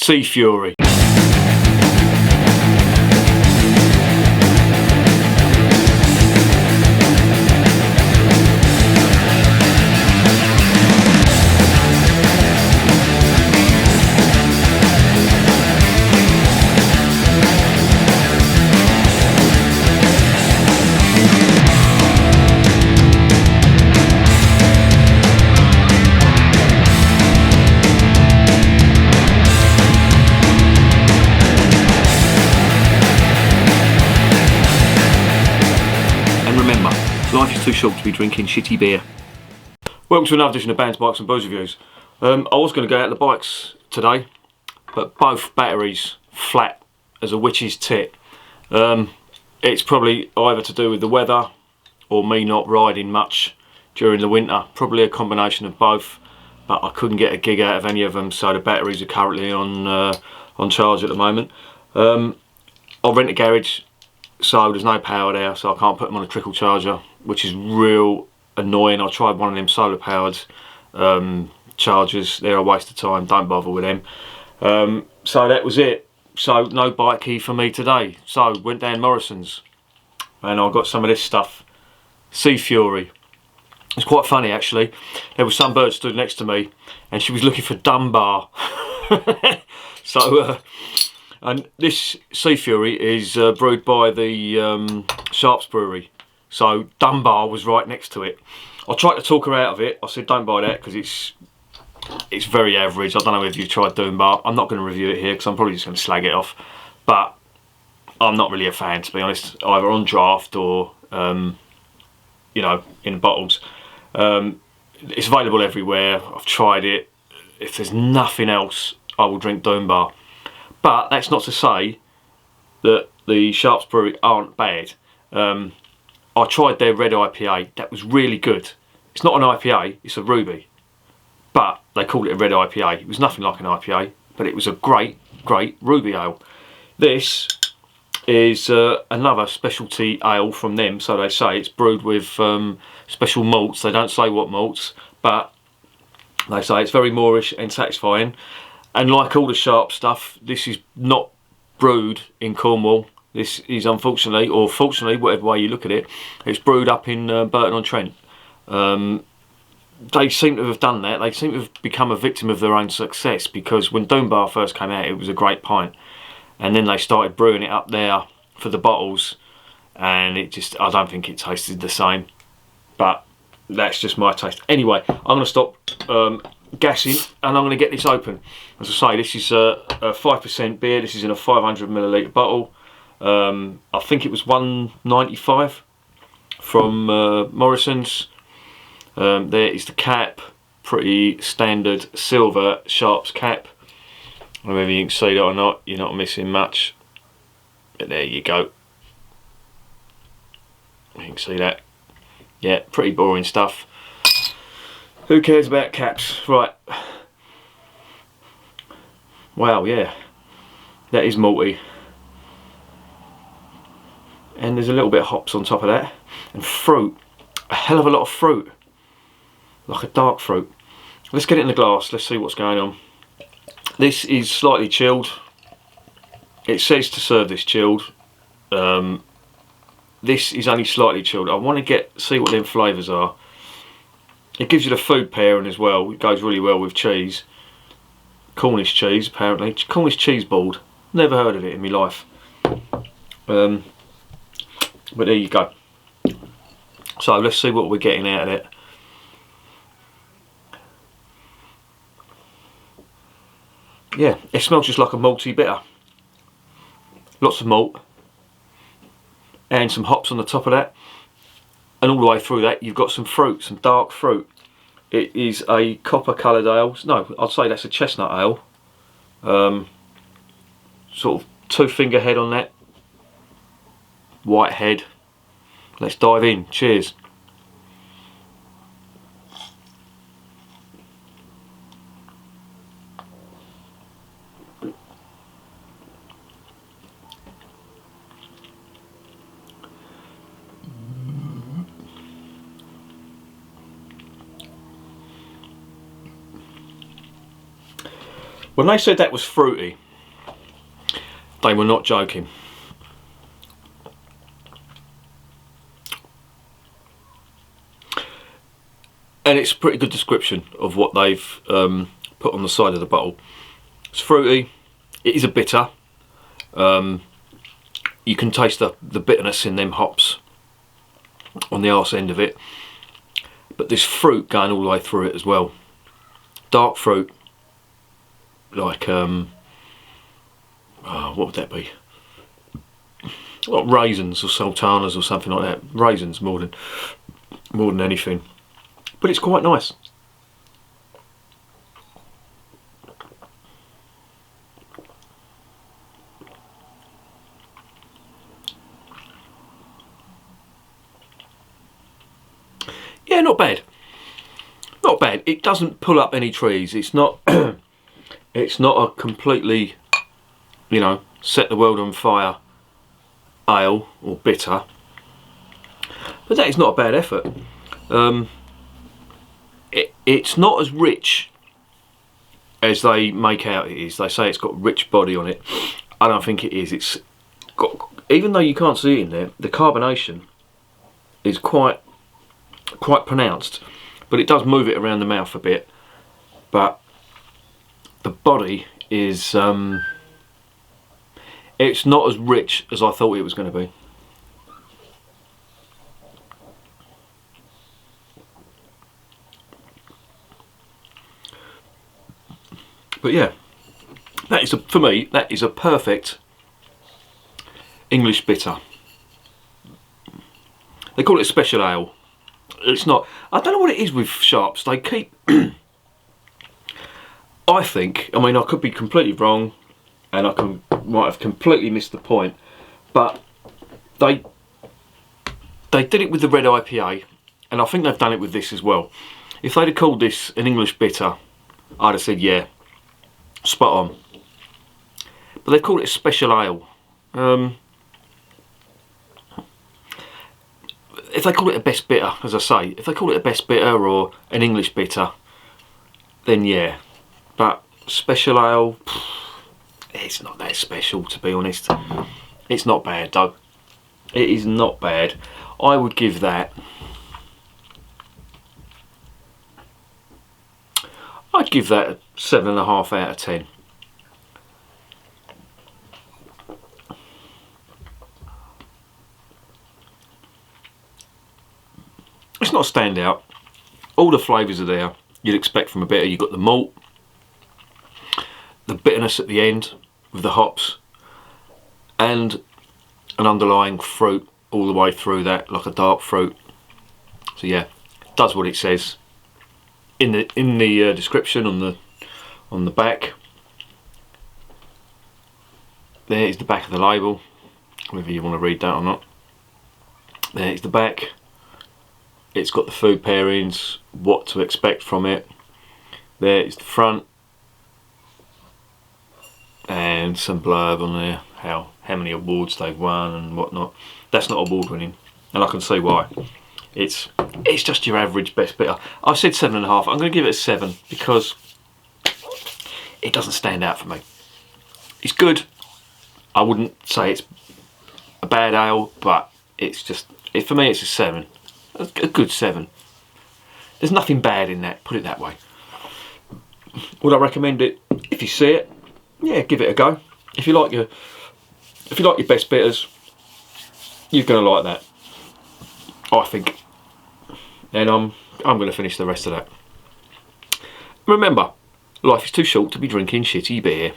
Sea Fury. Life is too short to be drinking shitty beer. Welcome to another edition of Bands, Bikes and Booze Reviews. I was going to go out the bikes today, but both batteries flat as a witch's tit. It's probably either to do with the weather or me not riding much during the winter. Probably a combination of both, but I couldn't get a gig out of any of them, so the batteries are currently on charge at the moment. I'll rent a garage, so there's no power there, so I can't put them on a trickle charger, which is real annoying. I tried one of them solar powered chargers. They're a waste of time, don't bother with them. So that was it. So no bike key for me today. So went down Morrison's and I got some of this stuff. Sea Fury. It's quite funny actually. There was some bird stood next to me and she was looking for Dunbar. And this Sea Fury is brewed by the Sharps brewery. So Dunbar was right next to it. I tried to talk her out of it. I said don't buy that because it's very average. I don't know if you've tried Dunbar. I'm not going to review it here because I'm probably just going to slag it off. But I'm not really a fan, to be honest, either on draft or you know, in bottles. It's available everywhere. I've tried it. If there's nothing else, I will drink Dunbar. But that's not to say that the Sharps Brewery aren't bad. I tried their red IPA. That was really good. It's not an IPA, it's a ruby. But they called it a red IPA. It was nothing like an IPA, but it was a great ruby ale. This is another specialty ale from them, so they say. It's brewed with special malts. They don't say what malts, but they say it's very moorish and satisfying. And like all the Sharp stuff, this is not brewed in Cornwall. This is unfortunately, or fortunately, whatever way you look at it, it's brewed up in Burton-on-Trent. They seem to have done that. They seem to have become a victim of their own success, because when Dunbar first came out, it was a great pint. And then they started brewing it up there for the bottles, and it just, I don't think it tasted the same. But that's just my taste. Anyway, I'm going to stop gassing and I'm going to get this open. As I say, this is a 5% beer. This is in a 500ml bottle. I think it was $1.95 from Morrison's. There is the cap, pretty standard silver Sharps cap. I don't know whether you can see that or not. You're not missing much, but there you go. You can see that. Yeah, pretty boring stuff. Who cares about caps? Right. Wow, yeah. That is malty. And there's a little bit of hops on top of that. And fruit. A hell of a lot of fruit. Like a dark fruit. Let's get it in the glass. Let's see what's going on. This is slightly chilled. It says to serve this chilled. This is only slightly chilled. I want to see what them flavours are. It gives you the food pairing as well. It goes really well with cheese. Cornish cheese, apparently. Cornish cheese board. Never heard of it in my life. But there you go. So let's see what we're getting out of it. Yeah, it smells just like a malty bitter. Lots of malt. And some hops on the top of that. And all the way through that, you've got some fruit, some dark fruit. It is a copper coloured ale. No, I'd say that's a chestnut ale. Sort of 2-finger head on that. White head. Let's dive in. Cheers. When they said that was fruity, they were not joking. And it's a pretty good description of what they've put on the side of the bottle. It's fruity, it is a bitter. You can taste the bitterness in them hops on the arse end of it. But there's fruit going all the way through it as well. Dark fruit, like, what would that be? Like raisins or sultanas or something like that. Raisins more than anything. But it's quite nice. Yeah, not bad. Not bad. It doesn't pull up any trees. It's not it's not a completely, you know, set the world on fire ale or bitter. But that is not a bad effort. It's not as rich as they make out it is. They say it's got rich body on it. I don't think it is. It's got, even though you can't see it in there, the carbonation is quite pronounced, but it does move it around the mouth a bit. But the body is it's not as rich as I thought it was going to be. But yeah, that is for me, that is a perfect English bitter. They call it a special ale. It's not. I don't know what it is with Sharps. They keep. I think. I mean, I could be completely wrong, and might have completely missed the point. But they did it with the red IPA, and I think they've done it with this as well. If they'd have called this an English bitter, I'd have said yeah, spot on. But they've called it a special ale. If they call it a best bitter, as I say, if they call it a best bitter or an English bitter, then yeah. But special ale, it's not that special, to be honest. It's not bad though. It is not bad. I would give that, I'd give that a 7.5 out of 10. It's not a standout. All the flavours are there you'd expect from a bitter. You've got the malt, the bitterness at the end with the hops, and an underlying fruit all the way through that, like a dark fruit. So yeah, it does what it says in the description on the back. There is the back of the label, whether you want to read that or not. There is the back. It's got the food pairings, what to expect from it. There is the front, and some blurb on there, how many awards they've won and whatnot. That's not award winning, and I can see why. It's just your average best bitter. I said 7.5. I'm going to give it a 7 because it doesn't stand out for me. It's good. I wouldn't say it's a bad ale, but it's just, for me it's a 7. A good 7. There's nothing bad in that, put it that way. Would I recommend it? If you see it, yeah, give it a go. If you like your best bitters, you're gonna like that, I think. And I'm gonna finish the rest of that. Remember, life is too short to be drinking shitty beer.